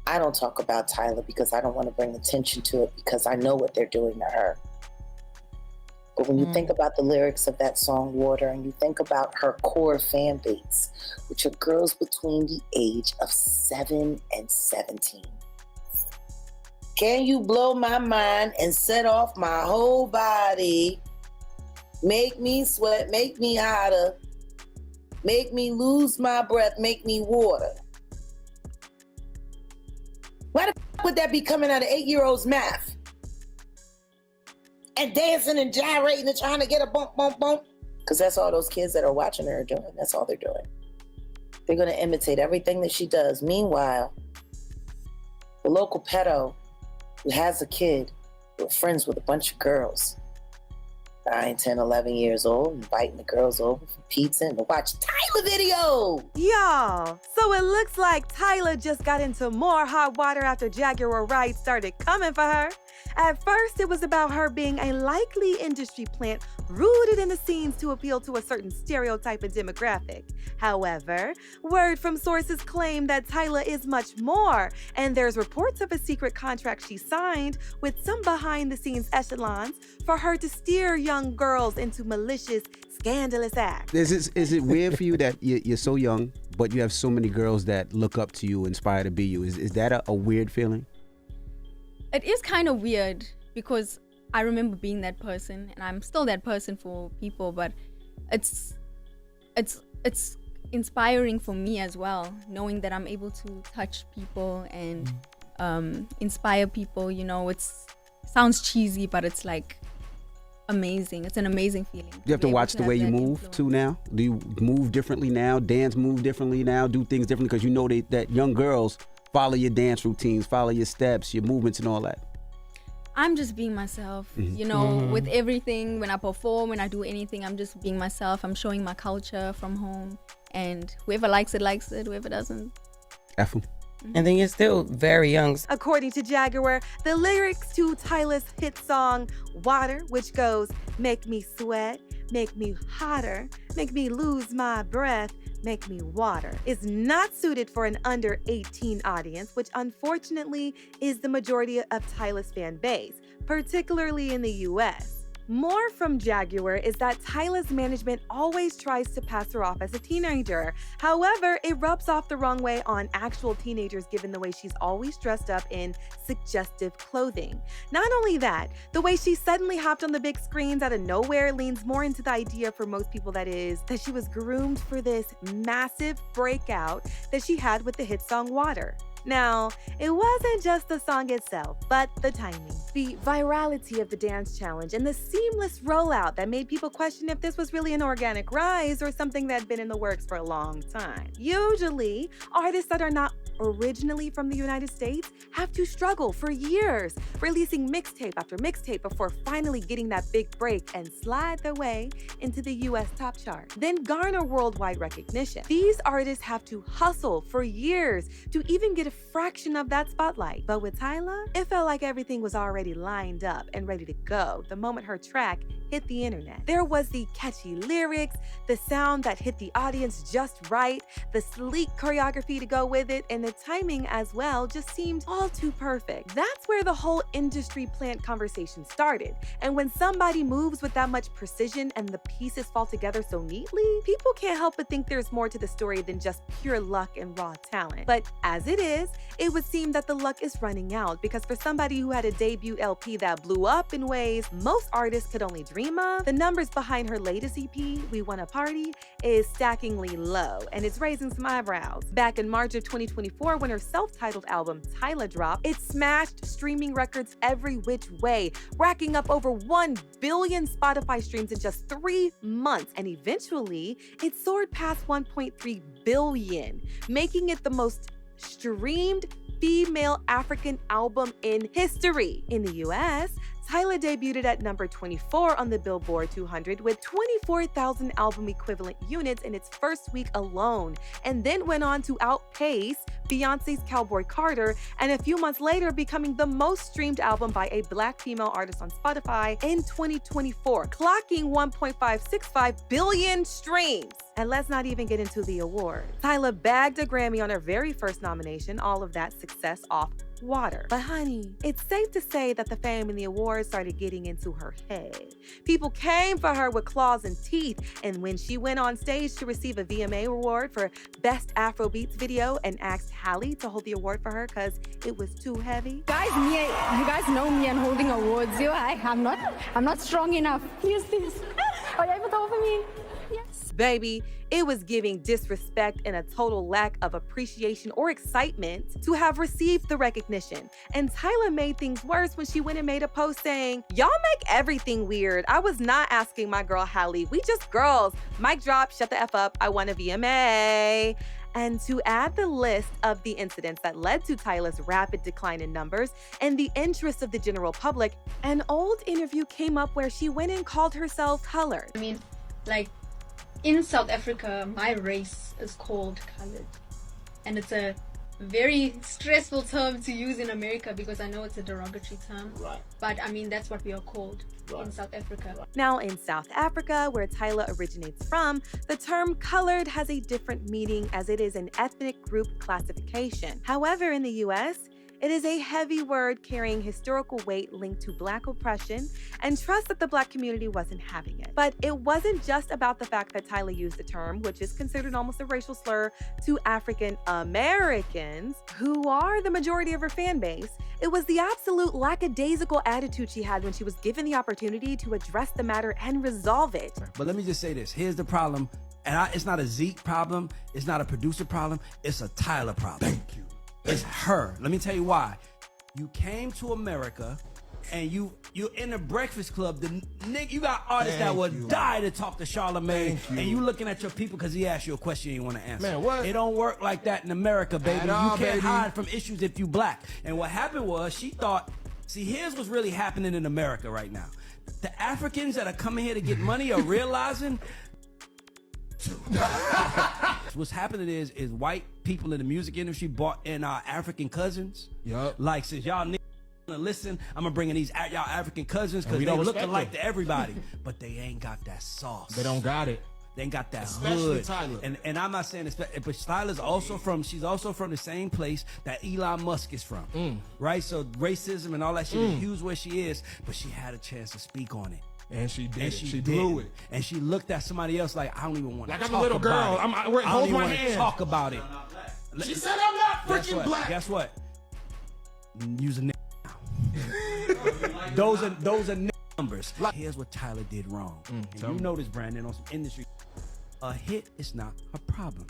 I don't talk about Tyla because I don't want to bring attention to it because I know what they're doing to her. But when you think about the lyrics of that song, Water, and you think about her core fan base, which are girls between the age of 7 and 17. Can you blow my mind and set off my whole body? Make me sweat, make me hotter, make me lose my breath, make me water. Why the f would that be coming out of 8-year-olds' mouth? And dancing and gyrating and trying to get a bump, bump, bump. Because that's all those kids that are watching her are doing. That's all they're doing. They're going to imitate everything that she does. Meanwhile, the local pedo who has a kid who are friends with a bunch of girls, 9, 10, 11 years old, inviting the girls over for pizza and to watch Tyla video. Y'all, so it looks like Tyla just got into more hot water after Jaguar Wright started coming for her. At first, it was about her being a likely industry plant rooted in the scenes to appeal to a certain stereotype and demographic. However, word from sources claim that Tyla is much more, and there's reports of a secret contract she signed with some behind-the-scenes echelons for her to steer young girls into malicious, scandalous acts. Is it weird for you that you're so young, but you have so many girls that look up to you, inspire to be you? Is that a weird feeling? It is kind of weird because I remember being that person, and I'm still that person for people, but it's inspiring for me as well, knowing that I'm able to touch people and inspire people. You know, it sounds cheesy, but it's like amazing. It's an amazing feeling. You have to watch the way you move too now? Do you move differently now? Dance move differently now? Do things differently? Because you know that young girls follow your dance routines, follow your steps, your movements and all that. I'm just being myself, you know, with everything. When I perform, when I do anything, I'm just being myself. I'm showing my culture from home. And whoever likes it, whoever doesn't. F 'em. And then you're still very young. According to Jaguar, the lyrics to Tyla's hit song, Water, which goes, make me sweat, make me hotter, make me lose my breath, make me water, is not suited for an under 18 audience, which unfortunately is the majority of Tyla's fan base, particularly in the US. More from Jaguar is that Tyla's management always tries to pass her off as a teenager. However, it rubs off the wrong way on actual teenagers given the way she's always dressed up in suggestive clothing. Not only that, the way she suddenly hopped on the big screens out of nowhere leans more into the idea for most people that she was groomed for this massive breakout that she had with the hit song Water. Now, it wasn't just the song itself, but the timing, the virality of the dance challenge, and the seamless rollout that made people question if this was really an organic rise or something that had been in the works for a long time. Usually, artists that are not originally from the United States have to struggle for years, releasing mixtape after mixtape before finally getting that big break and slide their way into the US top chart, then garner worldwide recognition. These artists have to hustle for years to even get a fraction of that spotlight. But with Tyla, it felt like everything was already lined up and ready to go the moment her track hit the internet. There was the catchy lyrics, the sound that hit the audience just right, the sleek choreography to go with it, and the timing as well just seemed all too perfect. That's where the whole industry plant conversation started. And when somebody moves with that much precision and the pieces fall together so neatly, people can't help but think there's more to the story than just pure luck and raw talent. But as it is, it would seem that the luck is running out, because for somebody who had a debut LP that blew up in ways most artists could only dream of, the numbers behind her latest EP, We Wanna Party, is stackingly low, and it's raising some eyebrows. Back in March of 2024, when her self-titled album Tyla dropped, it smashed streaming records every which way, racking up over 1 billion Spotify streams in just 3 months, and eventually it soared past 1.3 billion, making it the most streamed female African album in history. In the US, Tyla debuted at number 24 on the Billboard 200 with 24,000 album equivalent units in its first week alone, and then went on to outpace Beyonce's Cowboy Carter, and a few months later becoming the most streamed album by a Black female artist on Spotify in 2024, clocking 1.565 billion streams. And let's not even get into the award. Tyla bagged a Grammy on her very first nomination, all of that success off Water. But honey, it's safe to say that the fame and the awards started getting into her head. People came for her with claws and teeth, and when she went on stage to receive a VMA award for Best Afrobeats Video and asked Halle to hold the award for her because it was too heavy. Guys, you guys know me and holding awards. I'm not strong enough. Use this. Oh, you ever thought for me? Yes. Baby, it was giving disrespect and a total lack of appreciation or excitement to have received the recognition. And Tyla made things worse when she went and made a post saying, "Y'all make everything weird. I was not asking my girl Halle. We just girls. Mic drop, shut the F up. I won a VMA." And to add the list of the incidents that led to Tyla's rapid decline in numbers and the interest of the general public, an old interview came up where she went and called herself colored. I mean, like, in South Africa, my race is called colored. And it's a very stressful term to use in America because I know it's a derogatory term. Right. But I mean, that's what we are called in South Africa. Now, in South Africa, where Tyla originates from, the term colored has a different meaning as it is an ethnic group classification. However, in the US, it is a heavy word carrying historical weight linked to Black oppression and trust that the Black community wasn't having it. But it wasn't just about the fact that Tyla used the term, which is considered almost a racial slur, to African Americans, who are the majority of her fan base. It was the absolute lackadaisical attitude she had when she was given the opportunity to address the matter and resolve it. But let me just say this. Here's the problem. And it's not a Zeke problem. It's not a producer problem. It's a Tyla problem. Thank you. It's her. Let me tell you why. You came to America and you're in the Breakfast Club. The nigga, you got artists that would die to talk to Charlamagne, and you looking at your people because he asked you a question you want to answer. Man, what? It don't work like that in America, baby. At all, you can't baby. hide from issues if you Black. And what happened was she thought, see, here's what's really happening in America right now. The Africans that are coming here to get money are realizing what's happening is white people in the music industry brought in our African cousins. Yup. Like, since y'all niggas wanna listen, I'm gonna bring in these y'all African cousins because we they don't look respect alike them. to everybody, but they ain't got that sauce. They don't got it. They ain't got that Especially hood. Tyla. And I'm not saying this, but Tyla's also she's also from the same place that Elon Musk is from. Right? So racism and all that shit is huge where she is, but she had a chance to speak on it. And she did. And She blew it. And she looked at somebody else like, I don't even want to Like talk I'm a little girl. about it. I don't hold even my wanna hand. talk about it. She said I'm not Guess freaking what? Black. Guess what? Use a nigga now. Those are nigga numbers. Here's what Tyla did wrong. And tell you me. know this, Brandon, on some industry. A hit is not a problem.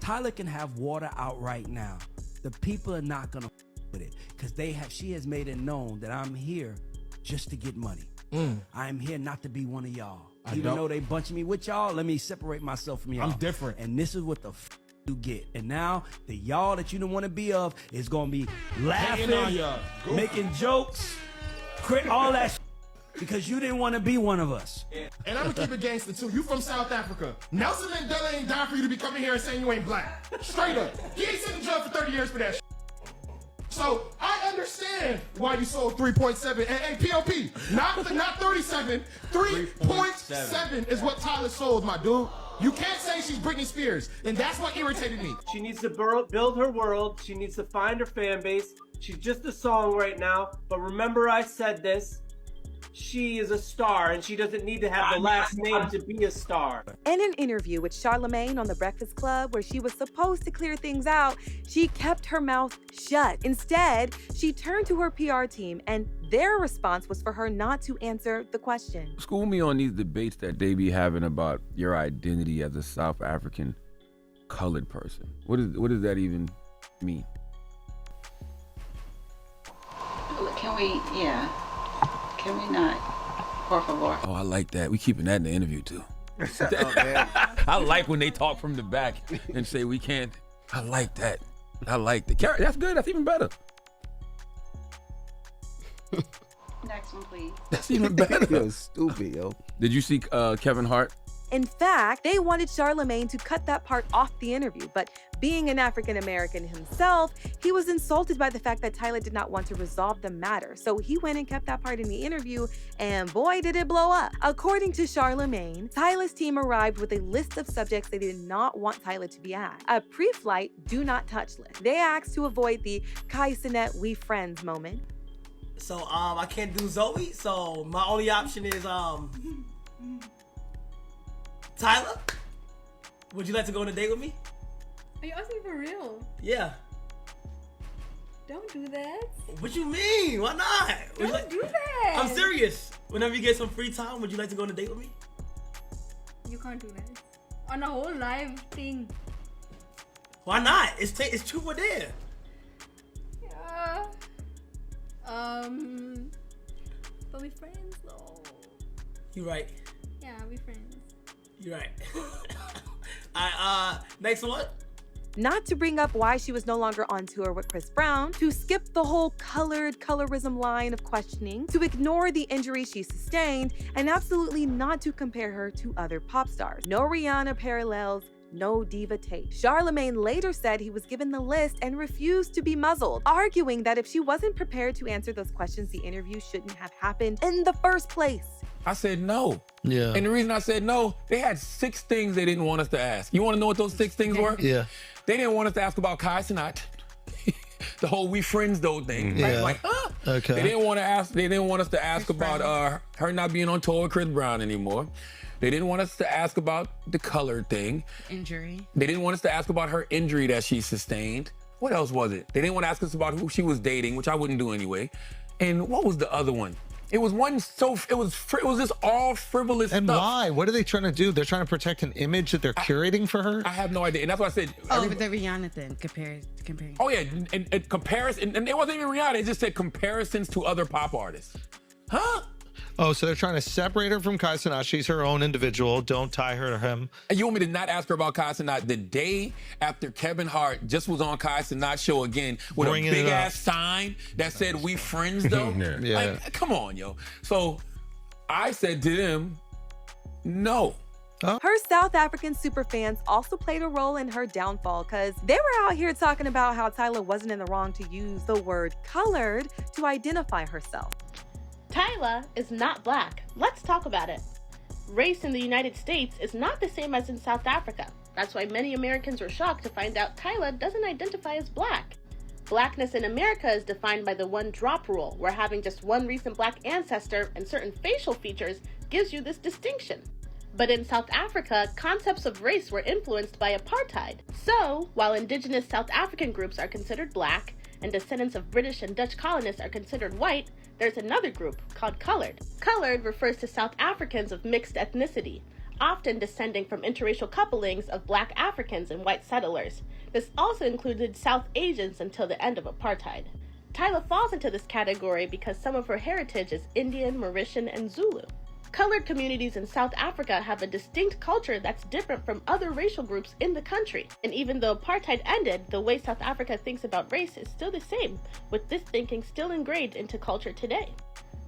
Tyla can have Water out right now. The people are not gonna with it because she has made it known that I'm here just to get money. I'm here not to be one of y'all. Even though they bunching me with y'all, let me separate myself from y'all. I'm different. And this is what the you get. And now the y'all that you don't want to be of is gonna be laughing, Hating on y'all. making jokes, all that because you didn't want to be one of us. And I'm gonna keep it gangster too. You from South Africa. Nelson Mandela ain't dying for you to be coming here and saying you ain't Black. Straight up. He ain't sitting in jail for 30 years for that shit. So I understand why you sold 3.7 and POP, not 37, 3.7 is what Tyla sold, my dude. You can't say she's Britney Spears, and that's what irritated me. She needs to build her world. She needs to find her fan base. She's just a song right now. But remember I said this. She is a star, and she doesn't need to have the last name to be a star. In an interview with Charlamagne on The Breakfast Club, where she was supposed to clear things out, she kept her mouth shut. Instead, she turned to her PR team, and their response was for her not to answer the question. School me on these debates that they be having about your identity as a South African colored person. What does that even mean? Can we not? Por favor. Oh, I like that. We keeping that in the interview too. I like when they talk from the back and say we can't. I like that. I like that. That's good. That's even better. Next one, please. That's even better. Yo, stupid, yo. Did you see Kevin Hart In fact, they wanted Charlemagne to cut that part off the interview, but being an African American himself, he was insulted by the fact that Tyla did not want to resolve the matter. So he went and kept that part in the interview, and boy, did it blow up. According to Charlemagne, Tyla's team arrived with a list of subjects they did not want Tyla to be asked. A pre-flight do not touch list. They asked to avoid the Kai Cenat we friends moment. So I can't do Zoe, so my only option is Tyla, would you like to go on a date with me? Are you asking for real? Yeah. Don't do that. What you mean? Why not? Don't do that. I'm serious. Whenever you get some free time, would you like to go on a date with me? You can't do that. On a whole live thing. Why not? It's true or dare. Yeah. But we friends though. You right. Yeah, we friends. You right. Alright, next one. Not to bring up why she was no longer on tour with Chris Brown, to skip the whole colorism line of questioning, to ignore the injury she sustained, and absolutely not to compare her to other pop stars. No Rihanna parallels, no diva tape. Charlemagne later said he was given the list and refused to be muzzled, arguing that if she wasn't prepared to answer those questions, the interview shouldn't have happened in the first place. I said no. Yeah. And the reason I said no, they had 6 things they didn't want us to ask. You want to know what those 6 things were? Yeah. They didn't want us to ask about Kai Cenat. The whole we friends though thing. Yeah. Right? Like, huh? Okay. They didn't want us to ask about her not being on tour with Chris Brown anymore. They didn't want us to ask about the color thing. Injury. They didn't want us to ask about her injury that she sustained. What else was it? They didn't want to ask us about who she was dating, which I wouldn't do anyway. And what was the other one? It was one it was just all frivolous and stuff. Why? What are they trying to do? They're trying to protect an image that they're curating for her? I have no idea. And that's why I said... Oh, but the Rihanna thing, comparing. Oh, yeah. And comparison. And it wasn't even Rihanna. It just said comparisons to other pop artists. Huh? Oh, so they're trying to separate her from Kai Cenat. She's her own individual. Don't tie her to him. And you want me to not ask her about Kai Cenat the day after Kevin Hart just was on Kai Cenat's show again with Bringing a big ass sign that said "We friends" though? Yeah. Like, come on, yo. So I said to them, no. Her South African superfans also played a role in her downfall because they were out here talking about how Tyla wasn't in the wrong to use the word colored to identify herself. Tyla is not black. Let's talk about it. Race in the United States is not the same as in South Africa. That's why many Americans were shocked to find out Tyla doesn't identify as black. Blackness in America is defined by the one drop rule, where having just one recent black ancestor and certain facial features gives you this distinction. But in South Africa, concepts of race were influenced by apartheid. So, while indigenous South African groups are considered black, and descendants of British and Dutch colonists are considered white, there's another group called colored. Colored refers to South Africans of mixed ethnicity, often descending from interracial couplings of black Africans and white settlers. This also included South Asians until the end of apartheid. Tyla falls into this category because some of her heritage is Indian, Mauritian, and Zulu. Colored communities in South Africa have a distinct culture that's different from other racial groups in the country. And even though apartheid ended, the way South Africa thinks about race is still the same, with this thinking still ingrained into culture today.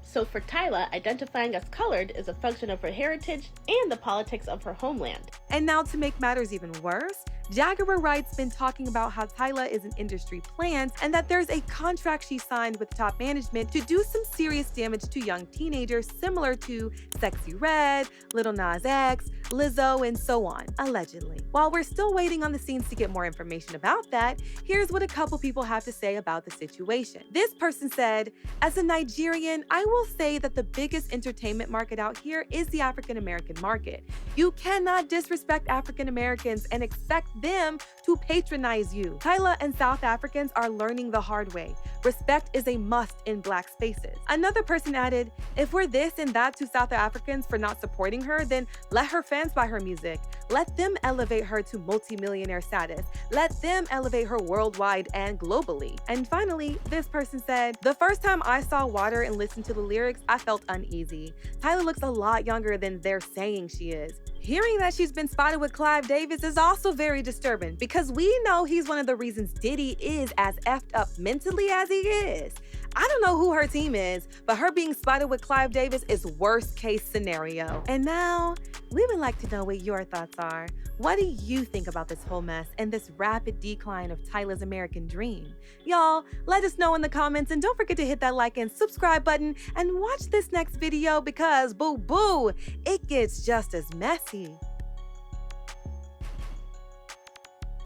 So for Tyla, identifying as colored is a function of her heritage and the politics of her homeland. And now to make matters even worse, Jaguar Wright's been talking about how Tyla is an industry plant and that there's a contract she signed with top management to do some serious damage to young teenagers similar to Sexy Red, Lil Nas X, Lizzo, and so on, allegedly. While we're still waiting on the scenes to get more information about that, here's what a couple people have to say about the situation. This person said, "As a Nigerian, I will say that the biggest entertainment market out here is the African American market. You cannot disrespect African Americans and expect them to patronize you. Tyla and South Africans are learning the hard way. Respect is a must in Black spaces." Another person added, "If we're this and that to South Africans for not supporting her, then let her fans buy her music. Let them elevate her to multi-millionaire status. Let them elevate her worldwide and globally." And finally, this person said, "The first time I saw Water and listened to the lyrics, I felt uneasy. Tyla looks a lot younger than they're saying she is. Hearing that she's been spotted with Clive Davis is also very disturbing because we know he's one of the reasons Diddy is as effed up mentally as he is. I don't know who her team is, but her being spotted with Clive Davis is worst case scenario. And now, we would like to know what your thoughts are. What do you think about this whole mess and this rapid decline of Tyla's American dream? Y'all, let us know in the comments, and don't forget to hit that like and subscribe button and watch this next video because boo boo, it gets just as messy.